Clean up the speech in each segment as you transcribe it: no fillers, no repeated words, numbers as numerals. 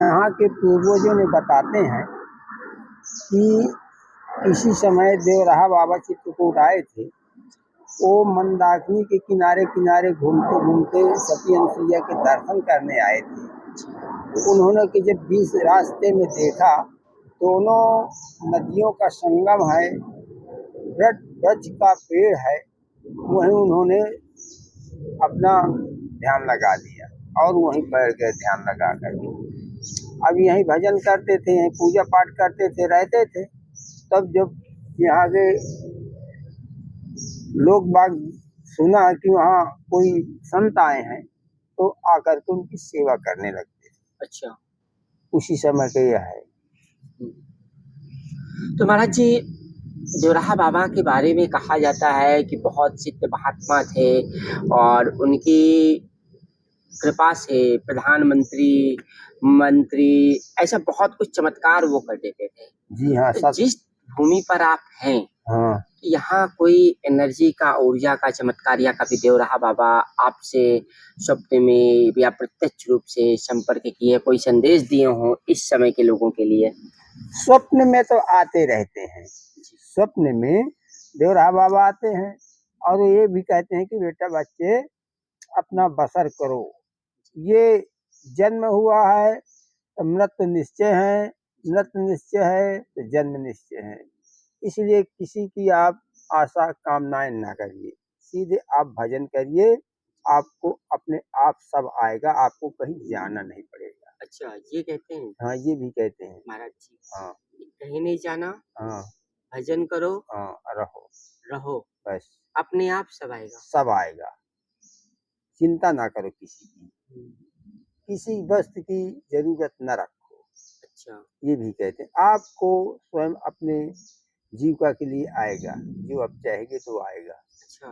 यहाँ के पूर्वजों ने बताते हैं कि इसी समय देवराहा बाबा चित्रकूट आए थे। वो मंदाकिनी के किनारे किनारे घूमते घूमते सती अनुसुईया के दर्शन करने आए थे। उन्होंने कि जब बीच रास्ते में देखा दोनों नदियों का संगम है, वृक्ष का पेड़ है, वहीं उन्होंने अपना ध्यान लगा दिया और वहीं बैठ गए ध्यान लगा करके। अब यहीं भजन करते थे, यहीं पूजा पाठ करते थे, रहते थे। तब जब यहाँ के लोग बाग सुना कि वहाँ कोई संत आए हैं तो आकर के उनकी सेवा करने लगते थे। अच्छा, उसी समय के यह है। तो महाराज जी, देवराहा बाबा के बारे में कहा जाता है कि बहुत सिद्ध महात्मा थे और उनकी कृपा से प्रधानमंत्री, मंत्री, ऐसा बहुत कुछ चमत्कार वो कर देते थे। जी हाँ, तो जिस भूमि पर आप हैं, हाँ, यहाँ कोई एनर्जी का, ऊर्जा का चमत्कार या कभी देवराहा बाबा आपसे स्वप्न में या प्रत्यक्ष रूप से संपर्क किए, कोई संदेश दिए हों इस समय के लोगों के लिए? स्वप्न में तो आते रहते हैं। स्वप्न में देवराहा बाबा आते हैं और ये भी कहते हैं कि बेटा बच्चे अपना बसर करो, ये जन्म हुआ है तो मृत्यु निश्चय है, मृत्यु निश्चय है तो जन्म निश्चय है। इसलिए किसी की आप आशा कामनाएं ना करिए, सीधे आप भजन करिए, आपको अपने आप सब आएगा, आपको कहीं जाना नहीं पड़ेगा। अच्छा, ये कहते हैं? हाँ, ये भी कहते हैं महाराज जी, हाँ, कहीं नहीं जाना, हाँ, भजन करो, हाँ, रहो, रहो, बस अपने आप सब आएगा। सब आएगा। चिंता ना करो किसी की, किसी वस्तु की जरूरत न रखो। अच्छा, ये भी कहते हैं आपको स्वयं अपने जीविका के लिए आएगा, जो आप चाहेंगे तो आएगा। अच्छा।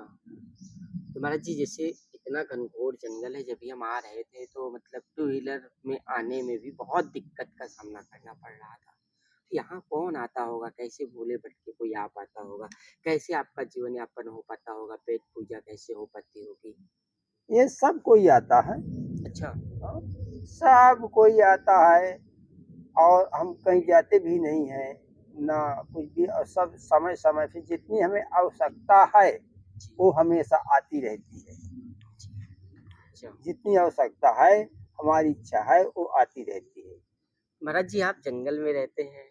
तो महाराज जी, जैसे इतना घनघोर जंगल है, जब भी हम आ रहे थे तो मतलब टू व्हीलर में आने में भी बहुत दिक्कत का सामना करना पड़ रहा था। तो यहाँ कौन आता होगा, कैसे भोले भटके कोई आ पाता होगा, कैसे आपका जीवन यापन हो पाता होगा, पेट पूजा कैसे हो पाती होगी? ये सब कोई आता है, अच्छा, हाँ, सब कोई आता है और हम कहीं जाते भी नहीं हैं ना कुछ भी, और सब समय समय से जितनी हमें आवश्यकता है वो हमेशा आती रहती है। अच्छा। जितनी आवश्यकता है, हमारी इच्छा है, वो आती रहती है। महाराज जी, आप जंगल में रहते हैं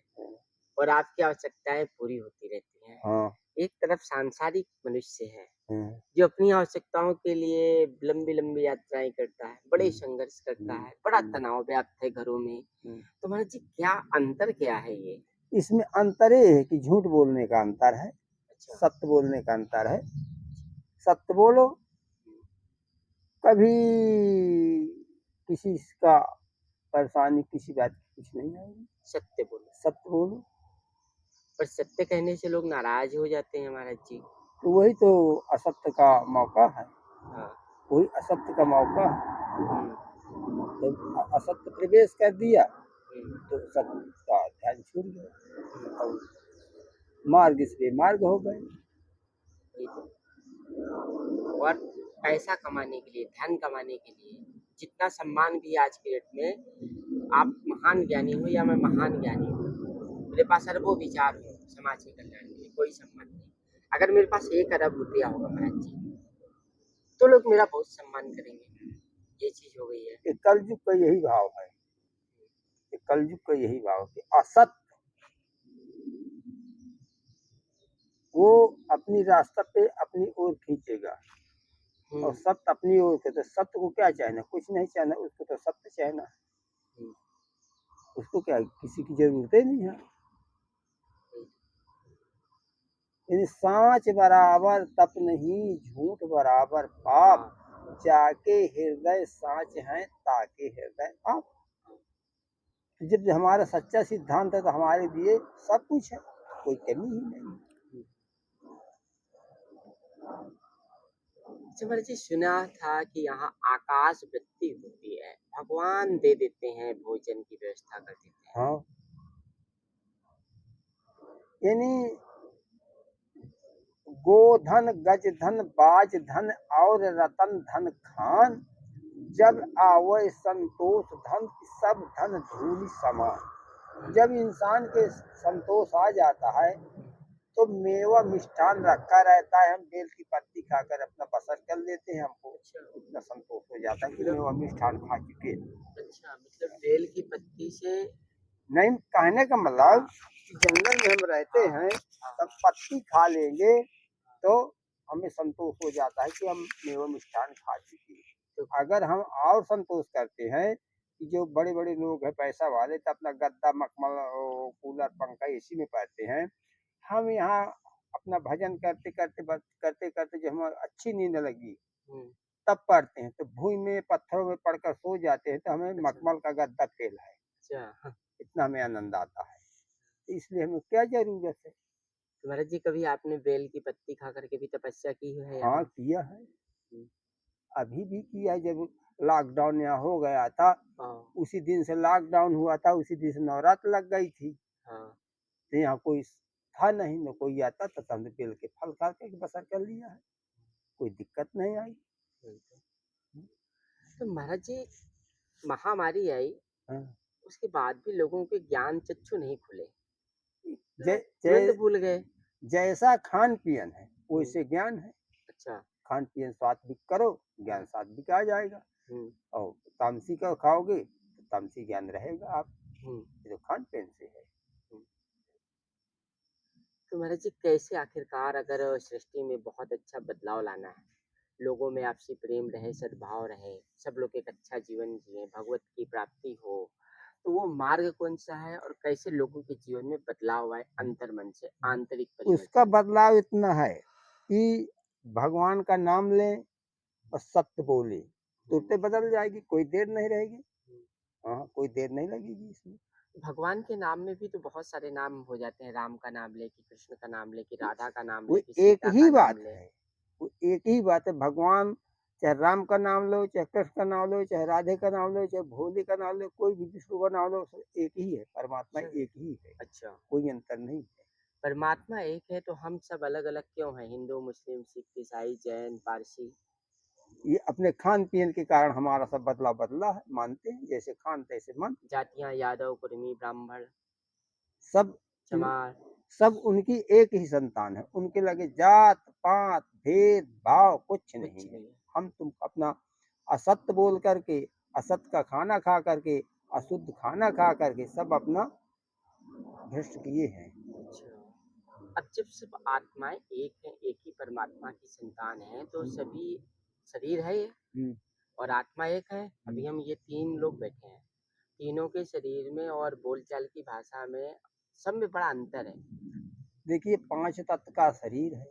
और आपकी आवश्यकताएं पूरी होती रहती हैं। हाँ, एक तरफ सांसारिक मनुष्य है हाँ, जो अपनी आवश्यकताओं के लिए लंबी लंबी यात्राएं करता है, बड़े संघर्ष करता है, बड़ा तनाव व्याप्त है घरों में। तो महाराज जी, क्या अंतर क्या है ये? इसमें अंतर ये है कि झूठ बोलने का अंतर है, अच्छा, सत्य बोलने का अंतर है। सत्य बोलो, कभी किसी का परेशानी, किसी बात की कुछ नहीं आएगी। सत्य बोलो। सत्य बोलो, पर सत्य कहने से लोग नाराज हो जाते हैं महाराज जी। तो वही तो असत्य का मौका है, हाँ। वही असत्य का मौका है। हम्म, तो असत्य प्रवेश कर दिया हम्म, तो सत्य का ध्यान छूट गया और मार्ग से बेमार्ग हो गए। वही तो। और पैसा कमाने के लिए, धन कमाने के लिए, जितना सम्मान भी आज के डेट में, आप महान ज्ञानी हो या मैं महान ज्ञानी हूँ, मेरे पास अरबों विचार हो समाज के कल्याण के लिए, कोई सम्मान नहीं। अगर मेरे पास 1 अरब रुपया होगा महाराज जी, तो लोग मेरा बहुत सम्मान करेंगे। ये चीज हो गई है। ये कलयुग का यही भाव है, ये कलयुग का यही भाव है। असत्य वो अपनी रास्ता पे अपनी ओर खींचेगा और सत्य अपनी ओर के, तो सत्य को क्या चाहना, कुछ नहीं चाहना, उसको तो सत्य चाहना, उसको क्या किसी की जरूरत ही नहीं है। यदि सांच बराबर तप नहीं, झूठ बराबर पाप, जाके हृदय सांच है ताके हृदय आप। जब हमारा सच्चा सिद्धांत है तो हमारे लिए सब कुछ है, कोई कमी ही नहीं। महाराज जी, सुना था कि यहाँ आकाश वृत्ति होती है, भगवान दे देते हैं, भोजन की व्यवस्था कर देते हैं। हाँ, यानी गोधन, गज धन, बाज धन और रतन धन खान, जब आवै संतोष धन की सब धन धूलि समान। जब इंसान के संतोष आ जाता है तो मेवा मिष्ठान रखा रहता है, हम बेल की पत्ती खाकर अपना बसर कर लेते हैं, हमको इतना संतोष हो जाता है कि मेवा मिष्ठान खा चुके। अच्छा, मतलब बेल की पत्ती से नहीं, कहने का मतलब जंगल में हम रहते हैं तब पत्ती खा लेंगे तो हमें संतोष हो जाता है कि हम मेवा मिष्ठान खा चुके। तो अगर हम और संतोष करते हैं कि जो बड़े बड़े लोग हैं पैसा वाले तो अपना गद्दा मखमल कूलर पंखा एसी में पड़ते हैं, हम यहाँ अपना भजन करते करते जब हमें अच्छी नींद लगी तब पढ़ते हैं तो भूमि में पत्थरों में पड़कर सो जाते हैं तो हमें मखमल का गद्दा फेल है, अच्छा, इतना हमें आनंद आता है। तो इसलिए हमें क्या जरूरत है। तो महाराज जी कभी आपने बेल की पत्ती खा करके भी तपस्या की है हाँ यहाँ? किया है, हम्म, अभी भी किया है। जब लॉकडाउन यहाँ हो गया था हाँ उसी दिन से लॉकडाउन हुआ था, उसी दिन से नवरात्र लग गई थी। हाँ, तो यहाँ कोई था नहीं, न कोई आता था, तो हमने बेल के फल खा के बसर कर लिया है, कोई दिक्कत नहीं आई। बिल्कुल। तो महाराज जी महामारी आई, हाँ। उसके बाद भी लोगों के ज्ञान चक्षु नहीं खुले, जै, लोग जै, तुरंत भूल गए। जैसा खान पियन है वैसे ज्ञान है। अच्छा। खान पियन सात्विक करो, ज्ञान सात्विक आ जाएगा। हम्म और तामसी का खाओगे तो तामसी ज्ञान रहेगा। आप हम्म ये तो खान पियन से है। हम्म। तो महाराज जी कैसे आखिरकार अगर सृष्टि में बहुत अच्छा बदलाव लाना है, लोगों में आपसी प्रेम रहे, सद्भाव रहे, सब लोग एक अच्छा जीवन जिए, भगवत की प्राप्ति हो, तो वो मार्ग कौन सा है और कैसे लोगों के जीवन में बदलाव आए अंतर मन से, आंतरिक उसका परिवर्तन? बदलाव इतना है कि भगवान का नाम लें और सत्य बोले, तुरंत बदल जाएगी, कोई देर नहीं रहेगी। हाँ, कोई देर नहीं लगेगी इसमें। भगवान के नाम में भी तो बहुत सारे नाम हो जाते हैं, राम का नाम ले कि कृष्ण का नाम ले कि राधा का नाम वो ले कि एक सीता का ही बात नाम ले। है, वो एक ही बात है। भगवान चाहे राम का नाम लो, चाहे कृष्ण का नाम लो, चाहे राधे का नाम लो, चाहे भोले का नाम लो, कोई भी विष्णु का नाम लो, सब एक ही है, परमात्मा एक ही है, अच्छा, कोई अंतर नहीं है। परमात्मा एक है तो हम सब अलग अलग क्यों हैं? हिंदू, मुस्लिम, सिख, ईसाई, जैन, पारसी। ये अपने खान पीन के कारण हमारा सब बदला है, मानते हैं जैसे खान तैसे मन। जातियां यादव, कुर्मी, ब्राह्मण, सब चमार। सब उनकी एक ही संतान है, उनके लगे जात पात भेद भाव कुछ नहीं कुछ है। नहीं है। हम तुम अपना असत्य बोल करके, असत्य का खाना खा करके, अशुद्ध खाना खा करके सब अपना भ्रष्ट किए हैं। अच्छा, अब जब सब आत्माएं एक हैं, एक ही परमात्मा की संतान हैं, तो सभी शरीर है ये हम्म, और आत्मा एक है। अभी हम ये तीन लोग बैठे हैं, तीनों के शरीर में और बोलचाल की भाषा में सब में बड़ा अंतर है। देखिए 5 तत्व का शरीर है,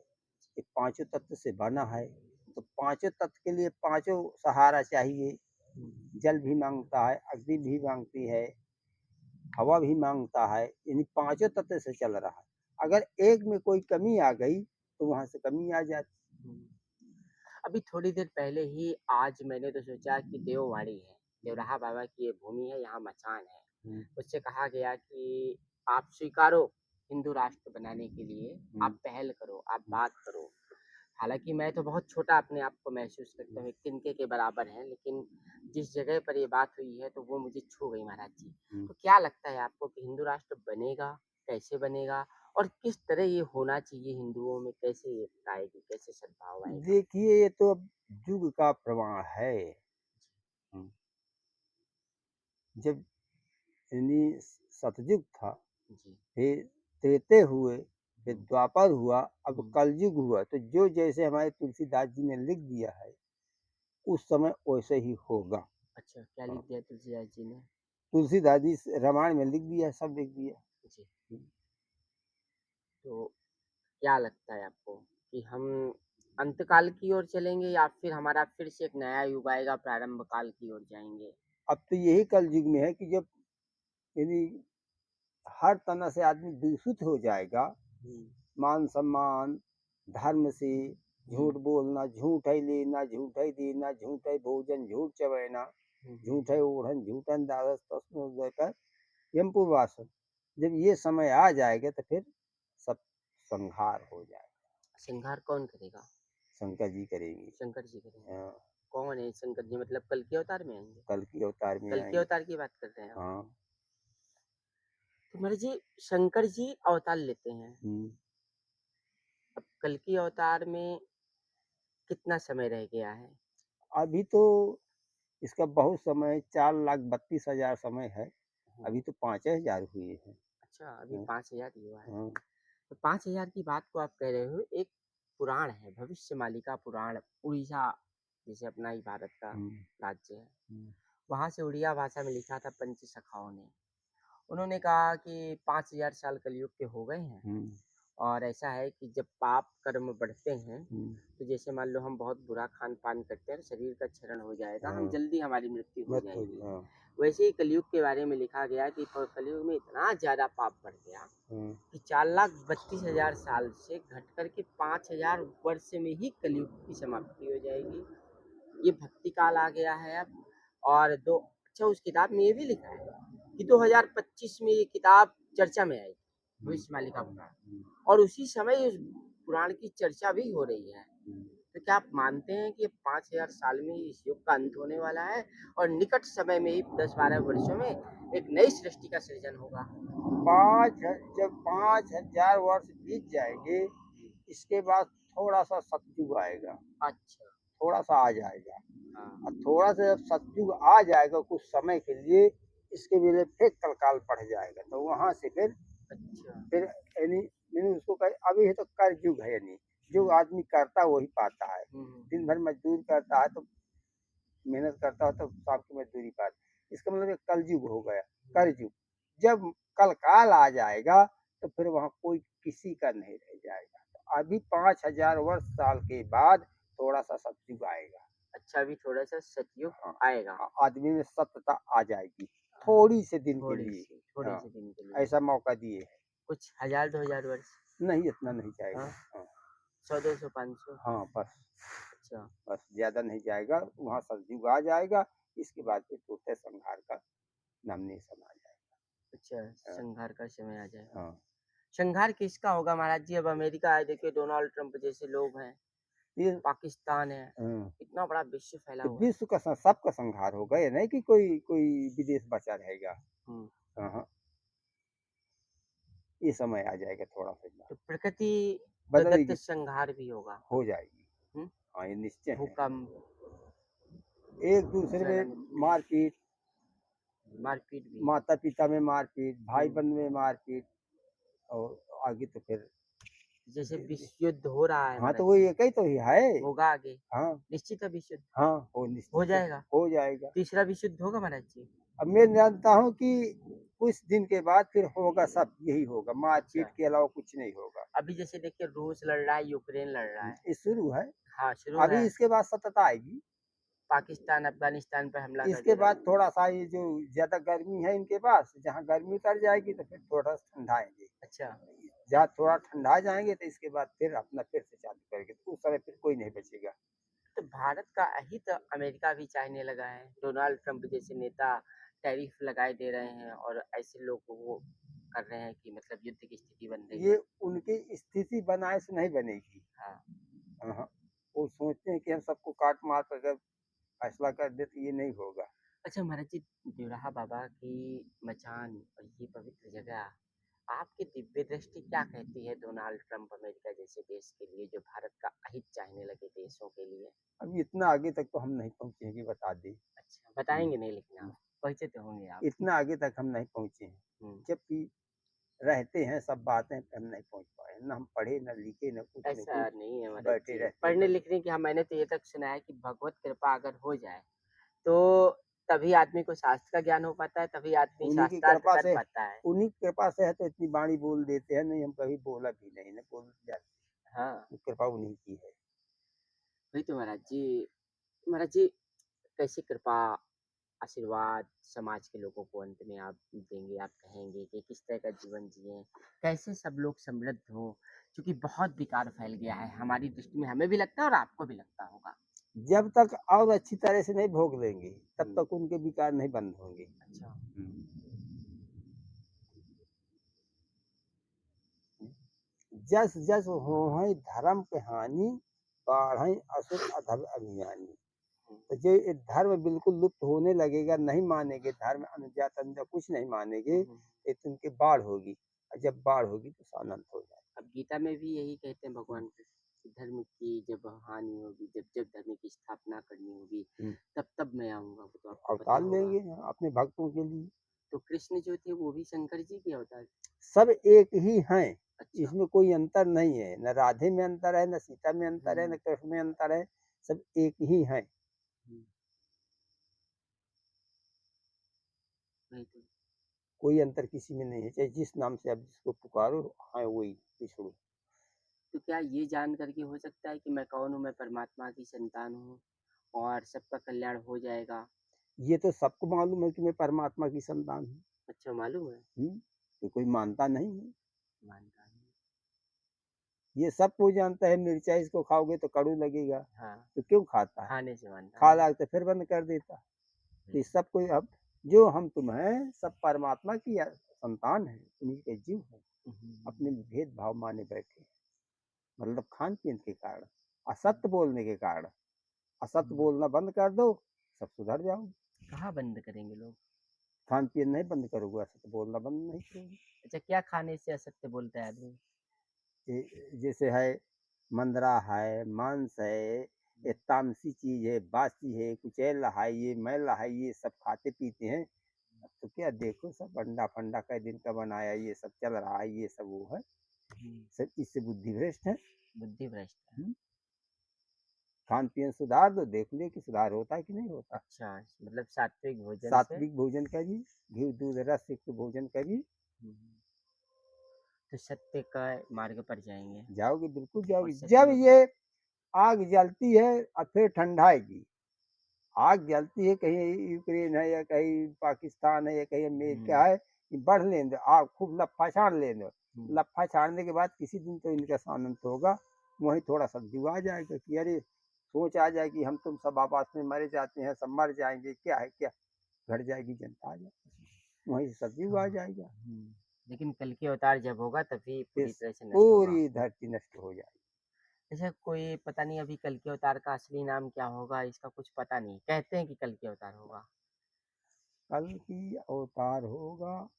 ये पांचों तत्व से बना है, तो पांचों तत्व के लिए पांचों सहारा चाहिए। जल भी मांगता है, अग्नि भी मांगती है, हवा भी मांगता है, यानी पांचों तत्व से चल रहा है। अगर एक में कोई कमी आ गई तो वहां से कमी आ जाती। अभी थोड़ी देर पहले ही आज मैंने तो सोचा कि देववाड़ी है, देवराहा बाबा की ये भूमि है, यहाँ मचान है। उससे कहा गया कि आप स्वीकारो हिंदू राष्ट्र बनाने के लिए, आप पहल करो, आप बात करो। हालांकि मैं तो बहुत छोटा अपने आप को महसूस करता हूँ, एक तिनके के बराबर है, लेकिन जिस जगह पर ये बात हुई है तो वो मुझे छू गई महाराज जी। तो क्या लगता है आपको कि हिंदू राष्ट्र बनेगा, कैसे बनेगा और किस तरह ये होना चाहिए हिंदुओं में, कैसे ये आएगी, कैसे सद्भाव आएगा? देखिए ये तो अब युग का प्रमाण है। जब यानी सतयुग था, जी। फिर त्रेते हुए, फिर द्वापर हुआ, अब कलयुग हुआ, तो जो जैसे हमारे तुलसीदास जी ने लिख दिया है उस समय वैसे ही होगा। अच्छा, क्या लिख दिया तुलसीदास जी ने? तुलसीदास जी रामायण में लिख दिया, सब लिख दिया। जी। तो क्या लगता है आपको कि हम अंतकाल की ओर चलेंगे या फिर हमारा फिर से एक नया युग आएगा, प्रारंभ काल की ओर जाएंगे? अब तो यही कलयुग में है कि जब यानी हर तरह से आदमी दूषित हो जाएगा, मान सम्मान धर्म से, झूठ बोलना, झूठ है लेना, झूठ है देना, झूठ है भोजन, झूठ चबैना, झूठ है ओढ़न, झूठन दारस तस्म कर यमपुरवासन। जब ये समय आ जाएगा तो फिर सब संहार हो जाएगा। संहार कौन करेगा? शंकर जी करेंगे। शंकर जी करेंगे। हाँ, कौन है शंकर जी, मतलब कल के अवतार में आएंगे? कल की अवतार में कल के आएंगे। अवतार की बात कर रहे हैं आप? हाँ। तो महाराज जी, शंकर जी अवतार लेते हैं, हम्म। अब कल की अवतार में कितना समय रह गया है? अभी तो इसका बहुत समय 4,32,000 समय है। हम्म, अभी तो 5,000 हुए हैं। अच्छा, अभी हाँ। 5,000 ही हुआ है। हाँ। तो 5,000 की बात को आप कह रहे हो, एक पुराण है भविष्यमालिका पुराण, उड़ीसा जैसे अपना ही भारत का हम्म। राज्य है, हम्म। वहाँ से उड़िया भाषा में लिखा था पंच सखाओं ने। उन्होंने कहा कि 5,000 साल कलयुग के हो गए हैं, हम्म। और ऐसा है कि जब पाप कर्म बढ़ते हैं, हम्म। तो जैसे मान लो हम बहुत बुरा खान पान करते हैं, शरीर का क्षरण हो जाएगा, हम हाँ। जल्दी हमारी मृत्यु हो मत हो। जाएगी। हाँ। वैसे ही कलयुग के बारे में लिखा गया कि कलयुग में इतना ज़्यादा पाप बढ़ गया हाँ। कि 4,32,000 साल से घट कर के 5,000 वर्ष में ही कलयुग की समाप्ति हो जाएगी। ये भक्ति काल आ गया है अब। और दो, अच्छा, उस किताब में ये भी लिखा है कि 2025 में ये किताब चर्चा में आएगी, भविष्यवाणी का पुराण, हम्म। और उसी समय उस पुराण की चर्चा भी हो रही है। हम्म। तो क्या आप मानते हैं कि 5,000 साल में इस युग का अंत होने वाला है, और निकट समय में ही 10-12 वर्षों में एक नई सृष्टि का सृजन होगा? जब 5,000 वर्ष बीत जाएंगे, इसके बाद थोड़ा सा सतयुग आएगा। अच्छा। थोड़ा सा आ जाएगा। हाँ। और थोड़ा सा जब सतयुग आ जाएगा कुछ समय के लिए, इसके लिए फिर कलकाल बढ़ जाएगा, तो वहां से अच्छा। फिर यानी मैंने उसको कहा अभी है तो कर युग है, यानी जो आदमी करता वही पाता है। दिन भर मजदूर करता है तो मेहनत करता है तो शाम की मजदूरी पाता है। इसका मतलब कल युग हो गया, कर युग। जब कल काल आ जाएगा तो फिर वहाँ कोई किसी का नहीं रह जाएगा। तो अभी 5,000 वर्ष साल के बाद थोड़ा सा सतयुग आएगा। अच्छा, अभी थोड़ा सा सतयुग हाँ। आएगा। आदमी में सत्यता आ जाएगी थोड़ी से दिन के थोड़ी लिए। सी, थोड़े हाँ, से दिन के लिए। ऐसा मौका दिए है। कुछ 1,000-2,000 वर्ष? नहीं, इतना नहीं जाएगा। हाँ, हाँ। 100-200-500? हाँ, बस अच्छा। बस ज्यादा नहीं जाएगा, वहाँ सतयुग आ जाएगा। इसके बाद फिर टूटे संहार का नाम निशान आ अच्छा, जाएगा। संहार का समय आ जाएगा। हाँ। संहार किसका होगा महाराज जी? अब अमेरिका है, देखिए डोनाल्ड ट्रंप जैसे लोग हैं, ये पाकिस्तान है, हाँ, इतना बड़ा विश्व फैला तो हुआ है। विश्व का सबका संहार होगा, ये नहीं कि कोई कोई विदेश बचा रहेगा। हम्म, हाँ हाँ, ये समय आ जाएगा थोड़ा सा, तो प्रकृति प्रदत्त बदलेगी, संहार भी होगा। हो जाएगी। हम्म, हाँ, ये निश्चय है। भूकंप, एक दूसरे में ज्वालामुखी, मारपीट, मारपीट भी है। माता पिता में मारपीट, भाई हम्म, बंधु में मारपीट, और आगे तो फिर जैसे विश्व युद्ध हो रहा है हाँ, महाराज तो वो जी, एक ही तो ही है। होगा आगे, हाँ। निश्चित है विश्व युद्ध हाँ, वो हो निश्चित है, जाएगा। हो जाएगा। तीसरा विश्व युद्ध होगा महाराज जी? अब मैं जानता हूँ कि कुछ दिन के बाद फिर होगा, सब यही होगा, अच्छा, मारपीट के अलावा कुछ नहीं होगा। अभी जैसे देखिए रूस लड़ रहा है, यूक्रेन लड़ रहा है। ये शुरू है। हाँ, शुरू है। अभी इसके बाद सतत आएगी। पाकिस्तान अफगानिस्तान पर हमला कर इसके दे रहा बाद है। थोड़ा सा ये जो ज्यादा गर्मी है इनके पास, जहाँ गर्मी उतर जाएगी तो फिर थोड़ा सा ठंडाएंगे। अच्छा, जहाँ थोड़ा ठंडा जाएंगे तो इसके बाद फिर अपना फिर से चालू करेंगे, तो उस समय फिर कोई नहीं बचेगा। तो भारत का अहित अमेरिका भी चाहने लगा है। डोनाल्ड ट्रंप जैसे नेता टैरिफ लगाए दे रहे हैं, और ऐसे लोग वो कर रहे हैं कि मतलब युद्ध की स्थिति बन रही ये है। उनकी स्थिति बनाए से नहीं बनेगी। हाँ। हाँ, वो सोचते हैं कि हम सबको काट मार कर अगर फैसला कर दे तो ये नहीं होगा। अच्छा महाराज जी, देवराहा बाबा की मचान और ये पवित्र जगह, आपकी दिव्य दृष्टि क्या कहती है डोनाल्ड ट्रंप अमेरिका जैसे देश के लिए, जो भारत का अहित चाहने लगे देशों के लिए? अब इतना आगे तक तो हम नहीं पहुंचे हैं कि बता दें। अच्छा, बताएंगे नहीं, लेकिन आप पहुंचे तो होंगे आप। इतना आगे तक हम नहीं पहुंचे हैं, हम्म, जबकि रहते हैं सब बातें पे हम नहीं पहुंच पाए, ना हम पढ़े न लिखे न कुछ न ऐसा कुछ, नहीं है महाराज बैठे जी, रहते पढ़ने हैं। लिखने की, हाँ, मैंने तो ये तक सुना है कि भगवत कृपा अगर हो जाए तो तभी आदमी को शास्त्र का ज्ञान हो पाता है, तभी आदमी उन्हीं की शास्त्रार्थ कृपा कर से, पाता है। उन्हीं की कृपा से है तो इतनी वाणी बोल देते हैं, नहीं हम कभी बोला भी नहीं, न बोल जाते, हाँ, वो कृपा उन्हीं की है। वही तो महाराज जी। महाराज जी, कैसी कृपा आशीर्वाद समाज के लोगों को अंत में आप देंगे? आप कहेंगे कि किस तरह का जीवन जिए, कैसे सब लोग समृद्ध हो, क्योंकि बहुत विकार फैल गया है हमारी दृष्टि में, हमें भी लगता है और आपको भी लगता होगा। जब तक और अच्छी तरह से नहीं भोग लेंगे तब हम्म, तक उनके विकार नहीं बंद होंगे। अच्छा। जस जस हो धर्म के हानि, बाढ़ असुर अधर्म अभियानी। तो जो ये धर्म बिल्कुल लुप्त होने लगेगा, नहीं मानेंगे धर्म, अनुजात अनुजा कुछ नहीं मानेंगे, ये तो उनकी बाढ़ होगी, और जब बाढ़ होगी तो अनंत हो जाए। अब गीता में भी यही कहते हैं भगवान कृष्ण कि धर्म की जब हानि होगी, जब जब धर्म की स्थापना करनी होगी, तब तब मैं आऊंगा। वो तो आपको पता अवतार ही होगा। लेंगे अपने भक्तों के लिए। तो कृष्ण जो थे वो भी शंकर जी के अवतार। सब एक ही हैं, अच्छा। इसमें कोई अंतर नहीं है, न राधे में अंतर है, न सीता में अंतर है, न कृष्ण में अंतर है, सब एक ही हैं। वही तो। कोई अंतर किसी में नहीं है, चाहे जिस नाम से आप जिसको पुकारो, हाँ वही विष्णु। तो क्या ये जान करके हो सकता है कि मैं कौन हूँ, मैं परमात्मा की संतान हूँ और सबका कल्याण हो जाएगा? ये तो सबको मालूम है कि मैं परमात्मा की संतान हूँ। अच्छा, मालूम है। तो कोई मानता नहीं है, मानता नहीं। ये सब कोई जानता है। मिर्चा इसको खाओगे तो कड़ू लगेगा, हाँ, तो क्यों खाता है? खाने से मानता खा है। ला तो फिर बंद कर देता। तो ये सब कोई, अब जो हम तुम हैं सब परमात्मा की संतान है, उन्हीं के जीव है, अपने भेदभाव माने बैठे हैं। मतलब खान पीन के कारण, असत्य बोलने के कारण। असत्य बोलना बंद कर दो, सब सुधर जाओ। कहाँ बंद करेंगे लोग? खान पीन नहीं बंद करोगे, असत्य बोलना बंद नहीं करोगे। अच्छा, क्या खाने से असत्य बोलता है आदमी? जैसे है मंदरा है, मांस है, ये तामसी चीज है, बासी है, कुचैल है, ये मैला है, ये सब खाते पीते हैं। अब तो क्या देखो, सब अंडा फंडा कई दिन का बनाया, ये सब चल रहा है, ये सब वो है, सब इससे बुद्धि भ्रष्ट है। बुद्धि भ्रष्ट है। खान पीन सुधार दो, देख ले कि सुधार होता है कि नहीं होता। अच्छा, मतलब सात्विक भोजन से। सात्विक भोजन करिए, घी दूध रस युक्त भोजन करिए, तो सत्य का मार्ग पर जाएंगे। जाओगे, बिल्कुल और जाओगे। सत्य जब में ये आग जलती है और फिर ठंडाएगी, आग जलती है, कहीं यूक्रेन है या कहीं पाकिस्तान है या कहीं अमेरिका है, कि बढ़ लें दो आग, खूब लफा छाड़ लें दो। लफा छाड़ने के बाद किसी दिन तो इनका शांत होगा, वहीं थोड़ा सा जीव आ जाएगा कि अरे सोच आ जाएगी हम तुम सब आपस में मरे जाते हैं, सब मर जाएंगे, क्या है क्या, घट जाएगी जनता, आ जाएगी, वहीं से सब जीव आ जाएगा, लेकिन कल के अवतार जब होगा तभी पूरी इस तरह से नष्ट होगा। पूरी धरती नष्ट हो जाएगी। जैसे कोई पता नहीं अभी कल के अवतार का असली नाम क्या होगा, इसका कुछ पता नहीं। कहते हैं कि कल के अवतार होगा। कल की अवतार होगा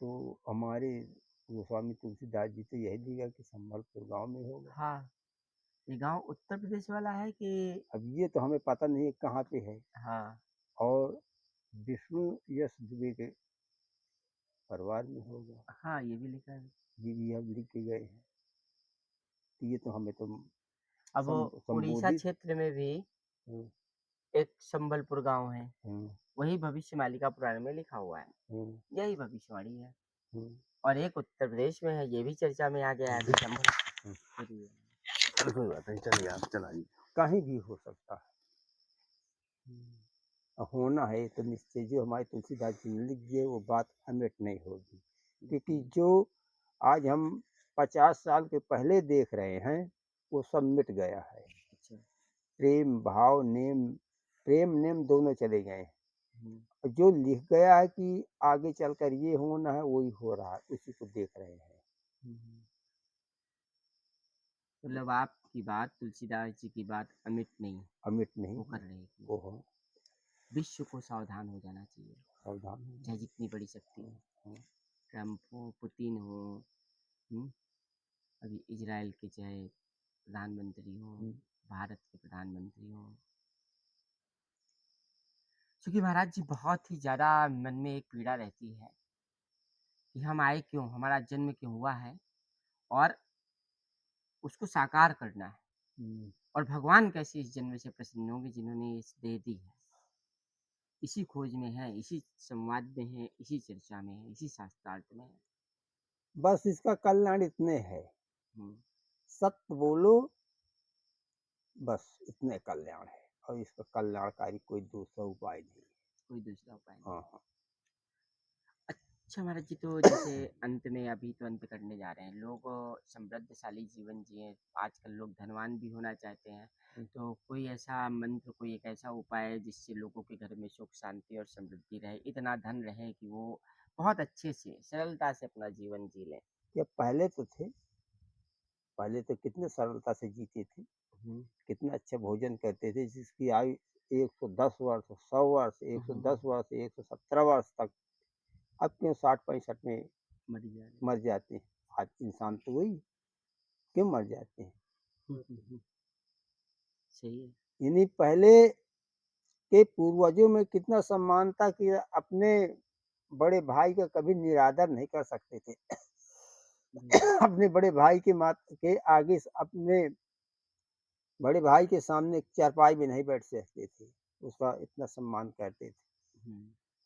तो हमारे गोस्वामी तुलसीदास जी तो यही दिया कि संबलपुर गांव में होगा। हाँ, ये गांव उत्तर प्रदेश वाला है कि? अब ये तो हमें पता नहीं है कहाँ पे है। हाँ। और विष्णु यश दुबे के परिवार में होगा, हाँ, ये भी लिखा है। ये भी अब लिख के गए हैं, तो ये तो हमें तो अब उड़ीसा संबोधित। क्षेत्र में भी हम्म, एक संबलपुर गांव है, हम्म, वही भविष्य मालिका पुराण में लिखा हुआ है। हम्म, यही भविष्यवाणी है। हम्म, और एक उत्तर प्रदेश में है, ये भी चर्चा में आ गया है अभी संभल। कोई बात नहीं, चलिए आप चलाइए, कहीं भी हो सकता है, होना है तो निश्चय जो हमारे तुलसीदास जी ने लिख दिए वो बात अमिट नहीं होगी, क्योंकि जो आज हम 50 साल के पहले देख रहे हैं वो सब मिट गया है। अच्छा। प्रेम भाव नेम, प्रेम नेम दोनों चले गए हैं, और जो लिख गया है कि आगे चलकर ये होना है वही हो रहा है, उसी को देख रहे हैं। मतलब आपकी बात, तुलसीदास जी की बात अमिट नहीं, अमिट नहीं वो है, कर रही थी। वो हो विश्व को सावधान हो जाना चाहिए, सावधान चाहे जितनी बड़ी शक्ति हो, ट्रम्प हो, पुतिन हो, अभी इजराइल के चाहे प्रधानमंत्री हो, भारत के प्रधानमंत्री हो। क्योंकि महाराज जी बहुत ही ज़्यादा मन में एक पीड़ा रहती है कि हम आए क्यों, हमारा जन्म क्यों हुआ है, और उसको साकार करना है। और भगवान कैसे इस जन्म से प्रसन्न होंगे जिन्होंने इस दे दी है। इसी खोज में है, इसी संवाद में है, इसी चर्चा में है, इसी शास्त्रार्थ में है। बस इसका कल्याण इतने है, हम्म, सत्य बोलो, बस इतने कल्याण है, और इसका कल्याणकारी कोई दूसरा उपाय नहीं है। कोई दूसरा उपाय नहीं। हाँ हाँ। अच्छा महाराज जी, तो जैसे अंत में, अभी तो अंत करने जा रहे हैं, लोग समृद्धशाली जीवन जिए, आजकल लोग धनवान भी होना चाहते हैं, तो कोई ऐसा मंत्र, कोई एक ऐसा उपाय है जिससे लोगों के घर में सुख शांति और समृद्धि रहे, इतना धन रहे कि वो बहुत अच्छे से सरलता से अपना जीवन जी लें? ये पहले तो थे, पहले तो कितने सरलता से जीते थे, कितना अच्छा भोजन करते थे, जिसकी आयु 110 वर्ष, 100 वर्ष, 110 वर्ष, 117 वर्ष तक। अब क्यों 60-65 में मर जाते हैं? आज इंसान तो वही, क्यों मर जाते हैं? सही है। यानी पहले के पूर्वजों में कितना सम्मान था कि अपने बड़े भाई का कभी निरादर नहीं कर सकते थे। अपने बड़े भाई के आगे अपने बड़े भाई के सामने चारपाई में नहीं बैठ सकते थे, उसका इतना सम्मान करते थे।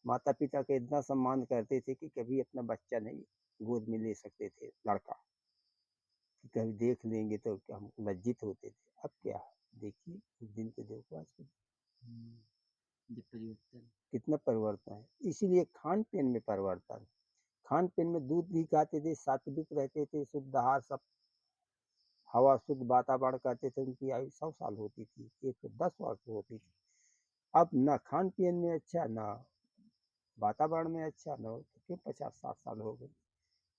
माता पिता का इतना सम्मान करते थे कि कभी अपना बच्चा नहीं गोद में ले सकते थे, लड़का कि कभी देख लेंगे तो क्या हम लज्जित होते थे। अब क्या है, देखिए उस दिन को देखो, आज के कितना परिवर्तन है। इसीलिए खान पीन में परिवर्तन, खान पीन में दूध भी खाते थे, सात्विक रहते थे, शुद्ध आहार, सब हवा शुद्ध वातावरण करते थे, उनकी आयु 100 साल होती थी, 110 वर्ष होती थी। अब ना खान पीन में अच्छा, ना वातावरण में अच्छा, ना क्यों 50-60 साल हो गए।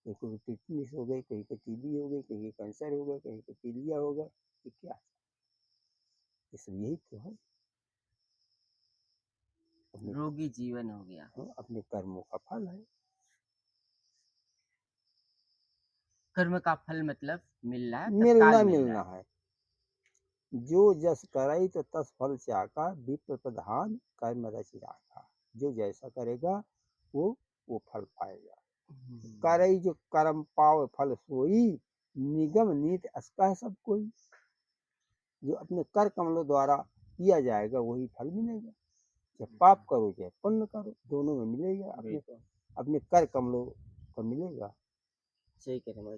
कहीं को टिटनिस हो गई, कहीं को टीबी हो गई, कहीं को कैंसर हो गया, कहीं को पीलिया हो गया। ये क्या है? ये सब यही तो है, रोगी जीवन हो गया। अपने कर्मों का फल है। कर्म का फल मतलब मिल रहा है, मिलना तत्काल मिल मिलना रहा है। है। जो जस करई तो तस फल चाका, विप्र प्रधान कर्म रच राखा। जो जैसा करेगा वो फल पाएगा। करई जो कर्म पाव फल सोई, निगम नीत असका सब कोई। जो अपने कर कमलों द्वारा किया जाएगा वही फल मिलेगा। चाहे पाप करो चाहे पुण्य करो, दोनों में मिलेगा। अपने कर कमलों का मिलेगा। सही कह रहे हैं।